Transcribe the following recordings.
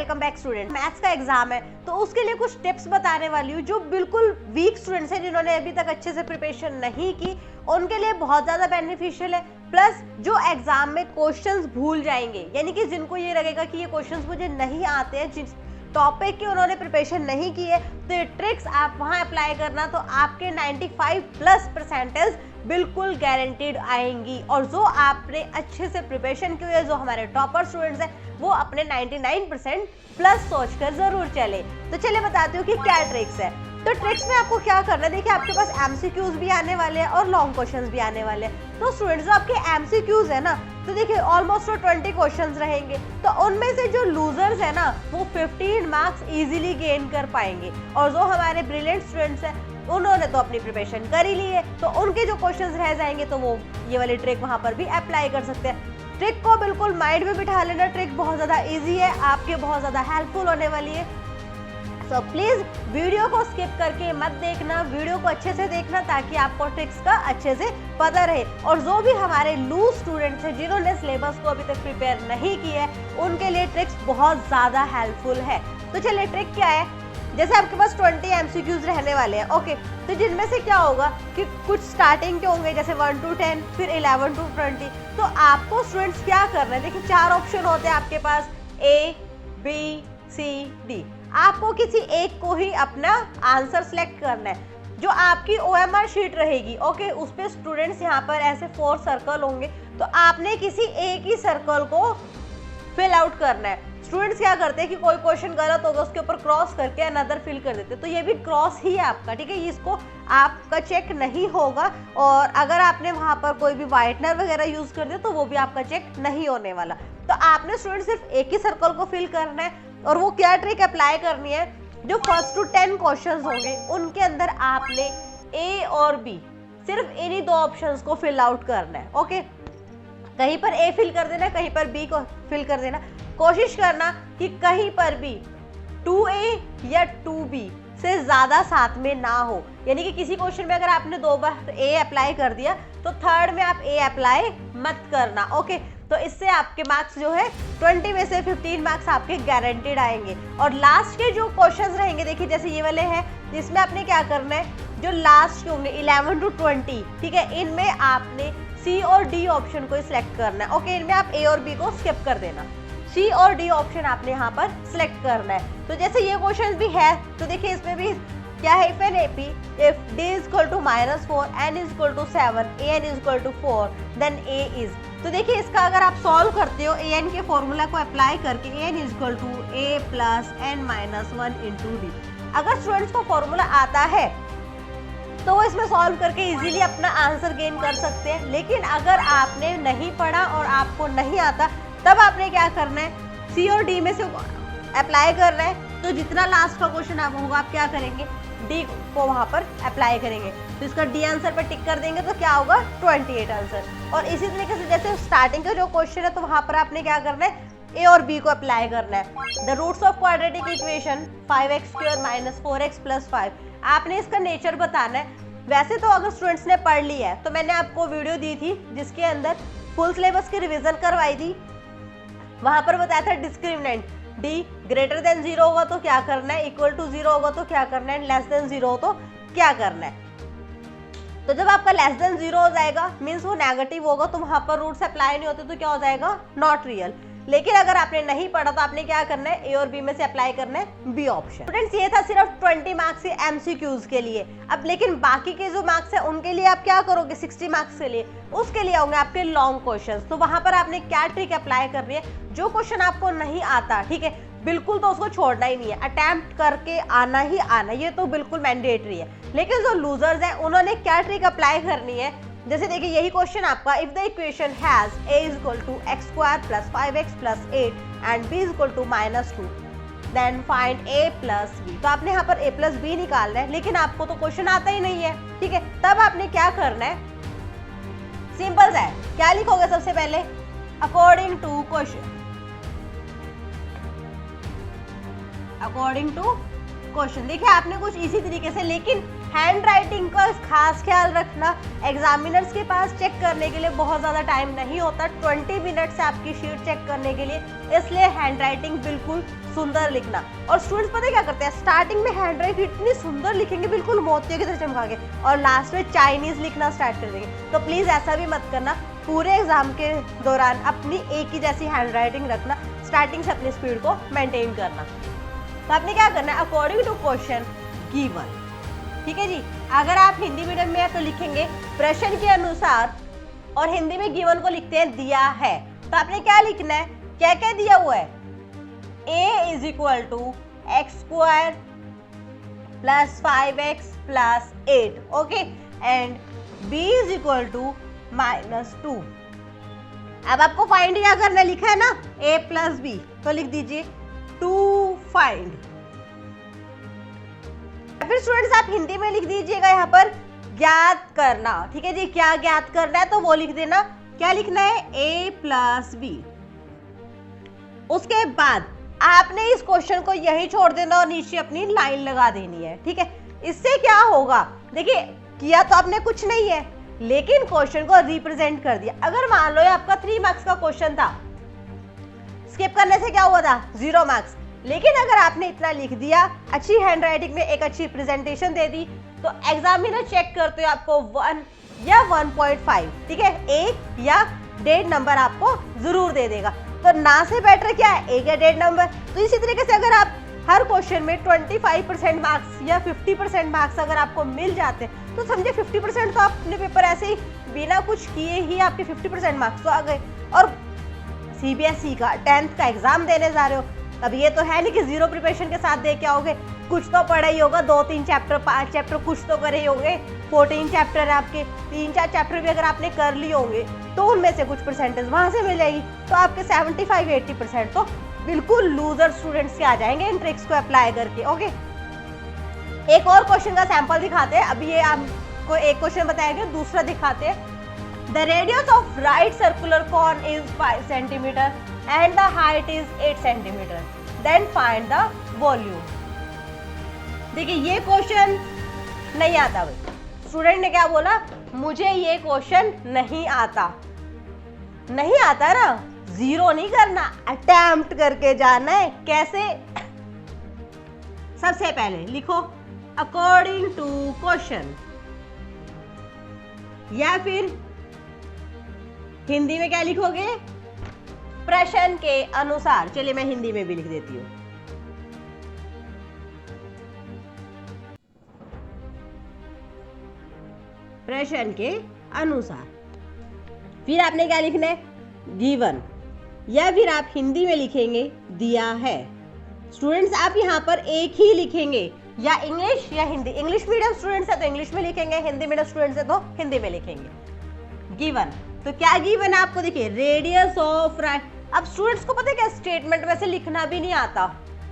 Welcome back student. Maths का exam है तो उसके लिए कुछ टिप्स बताने वाली हूँ जो बिल्कुल वीक स्टूडेंट्स हैं, जिन्होंने अभी तक अच्छे से प्रिपरेशन नहीं की, उनके लिए बहुत ज्यादा बेनिफिशियल है। प्लस जो एग्जाम में क्वेश्चंस भूल जाएंगे, यानी कि जिनको ये लगेगा कि ये क्वेश्चंस मुझे नहीं आते हैं, जिस टॉपिक की उन्होंने प्रिपरेशन नहीं की है, तो ये ट्रिक्स आप वहाँ अप्लाई करना तो आपके 95+ बिल्कुल गारंटीड आएंगी। और जो आपने अच्छे से प्रिपरेशन की हुई है, जो हमारे टॉपर स्टूडेंट्स हैं, वो अपने 99% सोचकर जरूर चले। तो चलिए बताती हूँ कि क्या ट्रिक्स है। तो ट्रिक्स में आपको क्या करना है, देखिए आपके पास एमसीक्यूज भी आने वाले हैं और लॉन्ग क्वेश्चंस भी आने वाले हैं। तो स्टूडेंट्स जो आपके एमसीक्यूज है ना, तो देखिए ऑलमोस्ट 20 क्वेश्चंस रहेंगे, तो उनमें से जो लूजर्स है ना, वो 15 मार्क्स इजीली गेन कर पाएंगे। और जो हमारे ब्रिलियंट स्टूडेंट्स हैं, उन्होंने तो अपनी प्रिपरेशन कर ही ली है, तो उनके जो क्वेश्चंस रह जाएंगे तो वो ये वाली ट्रिक वहां पर भी अप्लाई कर सकते हैं। ट्रिक को बिल्कुल माइंड में बिठा लेना, ट्रिक बहुत ज्यादा इजी है, आपके बहुत ज्यादा हेल्पफुल होने वाली है। तो प्लीज वीडियो को स्किप करके मत देखना, वीडियो को अच्छे से देखना ताकि आपको ट्रिक्स का अच्छे से पता रहे। और जो भी हमारे लूज स्टूडेंट्स हैं, जिन्होंने सिलेबस को अभी तक प्रिपेयर नहीं किया है, उनके लिए ट्रिक्स बहुत ज्यादा हेल्पफुल है। तो चलिए ट्रिक क्या है। जैसे आपके पास 20 एमसीक्यूज रहने वाले हैं, ओके, तो जिनमें से क्या होगा कि कुछ स्टार्टिंग के होंगे जैसे 1 to 10, फिर 11 to 20। तो आपको स्टूडेंट्स क्या करना है, देखिए 4 ऑप्शन होते हैं आपके पास, ए, बी, सी, डी। आपको किसी एक को ही अपना आंसर सेलेक्ट करना है। जो आपकी OMR शीट रहेगी, ओके, उस पे स्टूडेंट्स यहाँ पर ऐसे 4 सर्कल होंगे, तो आपने किसी एक ही सर्कल को फिल आउट करना है। स्टूडेंट्स क्या करते हैं कि कोई क्वेश्चन गलत होगा उसके ऊपर क्रॉस करके अनदर फिल कर देते हैं, तो ये भी क्रॉस ही है आपका, ठीक है, इसको आपका चेक नहीं होगा। और अगर आपने वहां पर कोई भी व्हाइटनर वगैरह यूज कर दिया तो वो भी आपका चेक नहीं होने वाला। तो आपने स्टूडेंट सिर्फ एक ही सर्कल को फिल करना है। और वो क्या ट्रिक अप्लाई करनी है, जो 1 to 10 क्वेश्चन होंगे उनके अंदर आपने ए और बी, सिर्फ इन्हीं 2 ऑप्शंस को फिल आउट करना है। ओके, कहीं पर ए फिल कर देना, कहीं पर बी को फिल कर देना। कोशिश करना कि कहीं पर भी 2A या 2B से ज्यादा साथ में ना हो, यानी कि किसी क्वेश्चन में अगर आपने 2 बार ए अप्लाई कर दिया तो थर्ड में आप ए अप्लाई मत करना। ओके, तो इससे आपके मार्क्स जो है 20 में से 15 मार्क्स आपके गारंटीड आएंगे। और लास्ट के जो क्वेश्चंस रहेंगे, देखिए जैसे ये वाले हैं, जिसमें आपने क्या करना है, जो लास्ट के होंगे 11 to 20, ठीक है, इनमें आपने सी और डी ऑप्शन को सिलेक्ट करना है। ओके, इनमें आप ए और बी को स्किप कर देना, सी और डी ऑप्शन आपने यहाँ पर सिलेक्ट करना है। तो जैसे ये क्वेश्चन भी है, तो देखिए इसमें भी क्या है, if an AP if d is equal to -4, n is equal to 7, an is equal to 4, then a is। तो देखिए इसका अगर आप सॉल्व करते हो an के फॉर्मूला को अप्लाई करके, an is equal to a plus n minus 1 into d। अगर स्टूडेंट्स को फॉर्मूला आता है तो वो इसमें सॉल्व करके इजीली अपना आंसर गेन कर सकते हैं। लेकिन अगर आपने नहीं पढ़ा और आपको नहीं आता, तब आपने क्या करना है, सी और डी में से अप्लाई करना है। तो जितना लास्ट का क्वेश्चन आप होगा, आप क्या करेंगे, डी को वहां पर अप्लाई करेंगे। तो इसका डी आंसर पर टिक कर देंगे तो क्या होगा, 28 आंसर। और इसी तरीके से जैसे स्टार्टिंग का जो क्वेश्चन है, तो वहां पर आपने क्या करना है, ए और बी को अप्लाई करना है। The roots of quadratic equation 5x² - 4x + 5, आपने इसका नेचर बताना है। वैसे तो अगर स्टूडेंट्स ने पढ़ लिया है, तो मैंने आपको वीडियो दी थी जिसके अंदर फुल सिलेबस की रिवीजन करवाई थी, वहां पर बताया था डिस्क्रिमिनेंट d ग्रेटर देन 0 होगा तो क्या करना है, इक्वल टू 0 होगा तो क्या करना है, लेस देन 0 हो तो क्या करना है। तो जब आपका लेस देन 0 हो जाएगा, मीन्स वो नेगेटिव होगा, तो वहां पर रूट्स अप्लाई नहीं होते, तो क्या हो जाएगा, नॉट रियल। लेकिन अगर आपने नहीं पढ़ा तो आपने क्या करना है, ए और बी में से अप्लाई करना है बी ऑप्शन। स्टूडेंट्स ये था सिर्फ 20 मार्क्स के एमसीक्यूज के लिए। अब लेकिन बाकी के जो मार्क्स है उनके लिए आप क्या करोगे, 60 मार्क्स के लिए, उसके लिए होंगे आपके लॉन्ग क्वेश्चंस। तो वहां पर आपने क्या ट्रिक अप्लाई करनी है, जो क्वेश्चन आपको नहीं आता, ठीक है, बिल्कुल तो उसको छोड़ना ही नहीं है, अटेम्प्ट करके आना ही आना, ये तो बिल्कुल मैंडेटरी है। लेकिन जो लूजर्स हैं, उन्होंने क्या ट्रिक अप्लाई करनी है, जैसे देखिए यही क्वेश्चन आपका, if the equation has a is equal to x² + 5x + 8 and b is equal to -2, then find a plus b। तो आपने यहाँ पर a plus b निकालना है, लेकिन आपको तो क्वेश्चन आता ही नहीं है, ठीक है, तब आपने क्या करना है, सिंपल है, क्या लिखोगे सबसे पहले, according to question, according to question. देखिए आपने कुछ इसी तरीके से, लेकिन हैंड राइटिंग का खास ख्याल रखना, एग्जामिनर्स के पास चेक करने के लिए बहुत ज़्यादा टाइम नहीं होता, 20 मिनट से आपकी शीट चेक करने के लिए, इसलिए हैंड राइटिंग बिल्कुल सुंदर लिखना। और स्टूडेंट्स पता है क्या करते हैं, स्टार्टिंग में हैंड राइटिंग इतनी सुंदर लिखेंगे बिल्कुल मोतियों की तरह चमका के, और लास्ट में चाइनीज लिखना स्टार्ट कर देंगे। तो प्लीज़ ऐसा भी मत करना, पूरे एग्जाम के दौरान अपनी एक ही जैसी हैंड राइटिंग रखना, स्टार्टिंग से अपनी स्पीड को मेंटेन करना। तो आपने क्या करना है, अकॉर्डिंग टू क्वेश्चन गिवन, ठीक है जी। अगर आप हिंदी मीडियम में है तो लिखेंगे प्रश्न के अनुसार, और हिंदी में गिवन को लिखते हैं दिया है। तो आपने क्या लिखना है, क्या क्या दिया हुआ है, a is equal to x square plus 5x plus 8, okay, and b is equal to -2। अब आपको फाइंड क्या करना, लिखा है ना a प्लस b, तो लिख दीजिए टू फाइंड। फिर स्टूडेंट्स आप हिंदी में लिख दीजिएगा यहाँ पर ज्ञात करना, ठीक है जी। क्या ज्ञात करना है तो वो लिख देना, क्या लिखना है, a प्लस b। उसके बाद आपने इस क्वेश्चन को यही छोड़ देना और नीचे अपनी लाइन लगा देनी है, ठीक है। इससे क्या होगा, देखिए किया तो आपने कुछ नहीं है, लेकिन क्वेश्चन को रिप्रेजेंट कर दिया। अगर मान लो ये आपका 3 मार्क्स का क्वेश्चन था, स्किप करने से क्या हुआ था, 0 मार्क्स। लेकिन अगर आपने इतना लिख दिया, अच्छी हैंड राइटिंग में एक अच्छी प्रेजेंटेशन दे दी, तो एग्जामिनर चेक करते हो आपको 1 या 1.5, ठीक है, 1 या 1.5 नंबर आपको जरूर दे देगा। तो ना से बेटर क्या है, 1 या 1.5 नंबर। तो इसी तरीके से अगर आप हर क्वेश्चन में 25% मार्क्स या 50% मार्क्स अगर आपको मिल जाते हैं, तो समझे 50% तो आपने पेपर ऐसे ही बिना कुछ किए ही आपके 50% मार्क्स तो आ गए। और CBSE का 10th का एग्जाम देने जा रहे हो, अब ये तो है नहीं कि 0 प्रिपरेशन के साथ दे के आओगे, कुछ तो पढ़ा ही होगा, 2-3 चैप्टर 5 चैप्टर कुछ तो करे ही होंगे, 14 चैप्टर है आपके, 3-4 चैप्टर भी अगर आपने कर लिए होंगे तो उनमें से कुछ परसेंटेज वहां से मिलेगी। तो आपके 75-80% तो बिल्कुल लूजर स्टूडेंट्स के आ जाएंगे इन ट्रिक्स को अप्लाई करके, ओके। एक और क्वेश्चन का सैंपल दिखाते हैं। अभी ये आपको एक क्वेश्चन बताया गया, दूसरा दिखाते हैं। The radius of right circular cone is 5 cm and the height is 8 cm. Then find the volume. देखिए ये क्वेश्चन नहीं आता भाई, स्टूडेंट ने क्या बोला, मुझे ये क्वेश्चन नहीं आता। नहीं आता ना, 0 नहीं करना, अटेम्प्ट करके जाना है। कैसे, सबसे पहले लिखो अकॉर्डिंग टू क्वेश्चन, या फिर हिंदी में क्या लिखोगे, प्रश्न के अनुसार। चलिए मैं हिंदी में भी लिख देती हूँ। प्रश्न के अनुसार। फिर आपने क्या लिखना है, गिवन, या फिर आप हिंदी में लिखेंगे दिया है। स्टूडेंट्स आप यहाँ पर एक ही लिखेंगे, या इंग्लिश या हिंदी। इंग्लिश मीडियम स्टूडेंट्स है तो इंग्लिश में लिखेंगे, हिंदी मीडियम स्टूडेंट्स है तो हिंदी में लिखेंगे। गिवन, तो क्या गिवन है आपको, देखिए रेडियस ऑफ राइट। अब स्टूडेंट्स को पता है क्या, स्टेटमेंट वैसे लिखना भी नहीं आता,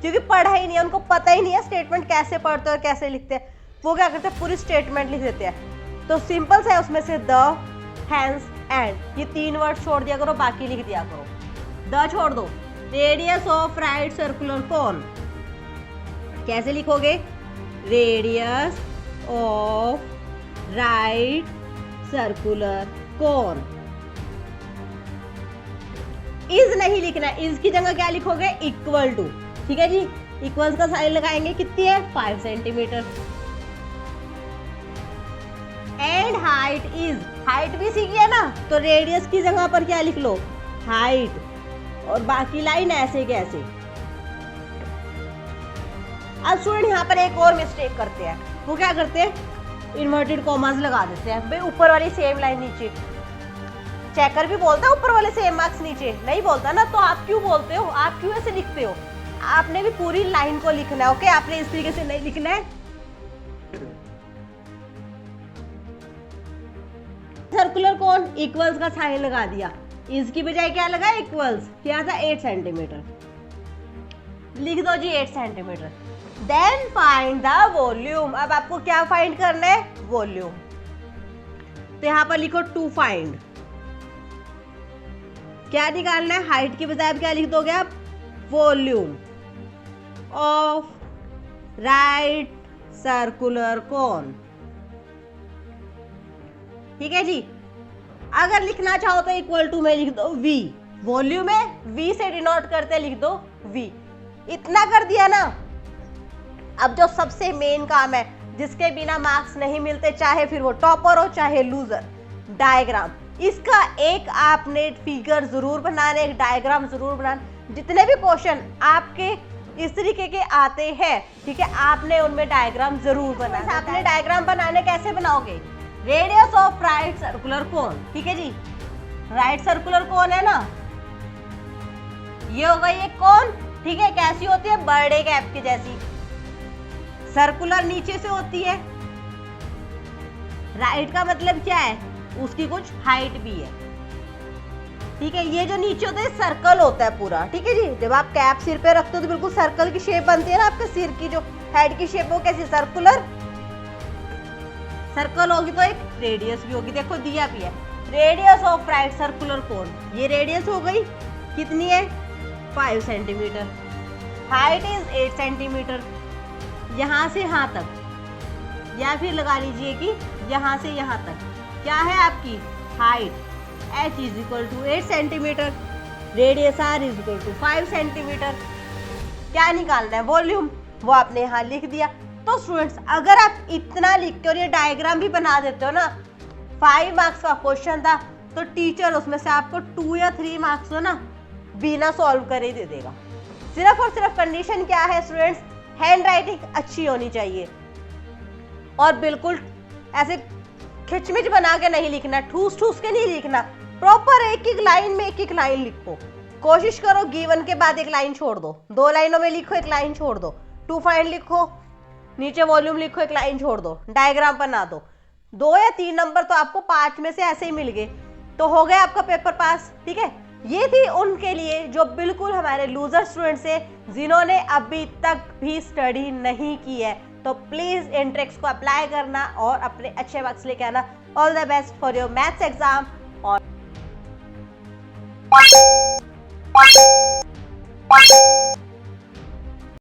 क्योंकि पढ़ा ही नहीं है, उनको पता ही नहीं है स्टेटमेंट कैसे पढ़ते हैं और कैसे लिखते हैं। वो क्या करते हैं, पूरी स्टेटमेंट लिख देते हैं। तो सिंपल है, उसमें से द, हैंस, एंड, ये 3 वर्ड छोड़ दिया करो, बाकी लिख दिया करो। द छोड़ दो, radius of right circular cone, कैसे लिखोगे, radius of right circular cone. Is नहीं लिखना, इज की जगह क्या लिखोगे, इक्वल टू, ठीक है जी। इक्वल्स का साइन लगाएंगे, कितनी है, 5 centimetre. And height is, height भी सीखी है ना, तो रेडियस की जगह पर क्या लिख लो, हाइट, और बाकी लाइन ऐसे के ऐसे। अब स्टूडेंट यहाँ पर एक और मिस्टेक करते हैं, वो क्या करते हैं, इन्वर्टेड कॉमास लगा देते हैं भाई, ऊपर वाली सेम लाइन नीचे। चेकर भी बोलता है ऊपर वाले सेम मार्क्स नीचे, नहीं बोलता ना, तो आप क्यों बोलते हो, आप क्यों ऐसे लिखते हो। आपने भी पूरी लाइन को लिखना है, ओके, आपने इस तरीके से नहीं लिखना है। सर्कुलर कोन, इक्वल्स का साइन लगा दिया, इस की बजाय क्या लगा, इक्वल्स, क्या था 8 सेंटीमीटर, लिख दो जी 8 centimetre. Then find the volume. अब आपको क्या फाइंड करना है, वॉल्यूम। तो यहां पर लिखो टू फाइंड, क्या निकालना है, हाइट की बजाय क्या लिख दोगे आप, volume of right circular cone. ठीक है जी। अगर लिखना चाहो तो इक्वल टू में लिख दो v, वॉल्यूम है v से डिनोट करते लिख दो v। इतना कर दिया ना। अब जो सबसे मेन काम है, जिसके बिना मार्क्स नहीं मिलते, चाहे फिर वो टॉपर हो चाहे लूजर, डायग्राम। इसका एक आपने फिगर जरूर बनाना, एक डायग्राम जरूर बनाना। जितने भी क्वेश्चन आपके इस तरीके के आते हैं, ठीक है, आपने उनमें डायग्राम जरूर बनाना। आपने डायग्राम बनाने कैसे बनाओगे? Radius of right circular cone, ठीक है जी। राइट सर्कुलर कोन है ना, ये होगा ये कोन, ठीक है। कैसी होती है? बर्थडे कैप की जैसी, सर्कुलर नीचे से होती है। राइट का मतलब क्या है? उसकी कुछ हाइट भी है, ठीक है। ये जो नीचे होता है सर्कल होता है पूरा, ठीक है जी। जब आप कैप सिर पे रखते हो तो बिल्कुल सर्कल की शेप बनती है ना, आपके सिर की जो हेड की शेप, वो कैसी? सर्कुलर सर्कल होगी तो एक रेडियस भी होगी, देखो दिया भी है। Radius of right circular cone, ये रेडियस हो गई, कितनी है? 5 सेंटीमीटर। हाइट इज 8 सेंटीमीटर, यहाँ से यहाँ तक, या फिर लगा लीजिए कि यहाँ से यहाँ तक क्या है आपकी height? h is equal to 8 centimetre, radius r is equal to 5 centimetre. क्या निकालना है? वॉल्यूम, वो आपने यहाँ लिख दिया। तो स्टूडेंट्स, अगर आप इतना लिख के और ये डायग्राम भी बना देते हो ना, 5 मार्क्स का क्वेश्चन था, तो टीचर उसमें से आपको 2 या 3 मार्क्स हो ना बिना सॉल्व करे दे देगा। सिर्फ और सिर्फ कंडीशन क्या है स्टूडेंट्स? हैंड राइटिंग अच्छी होनी चाहिए, और बिल्कुल ऐसे खिचमिच बना के नहीं लिखना, ठूस ठूस के नहीं लिखना। प्रॉपर एक एक लाइन में एक एक लाइन लिखो। कोशिश करो गिवन के बाद एक लाइन छोड़ दो, 2 लाइनों में लिखो, एक लाइन छोड़ दो। टू फाइंड लिखो, नीचे वॉल्यूम लिखो, एक लाइन छोड़ दो, डायग्राम बना दो। 2 या 3 नंबर तो आपको 5 में से ऐसे ही मिल गए, तो हो गया आपका पेपर पास, ठीक है। ये थी उनके लिए जो बिल्कुल हमारे लूजर स्टूडेंट्स है, जिन्होंने अभी तक भी स्टडी नहीं की है। तो प्लीज इन ट्रिक्स को अप्लाई करना और अपने अच्छे मार्क्स लेके आना। All the best for your maths exam. और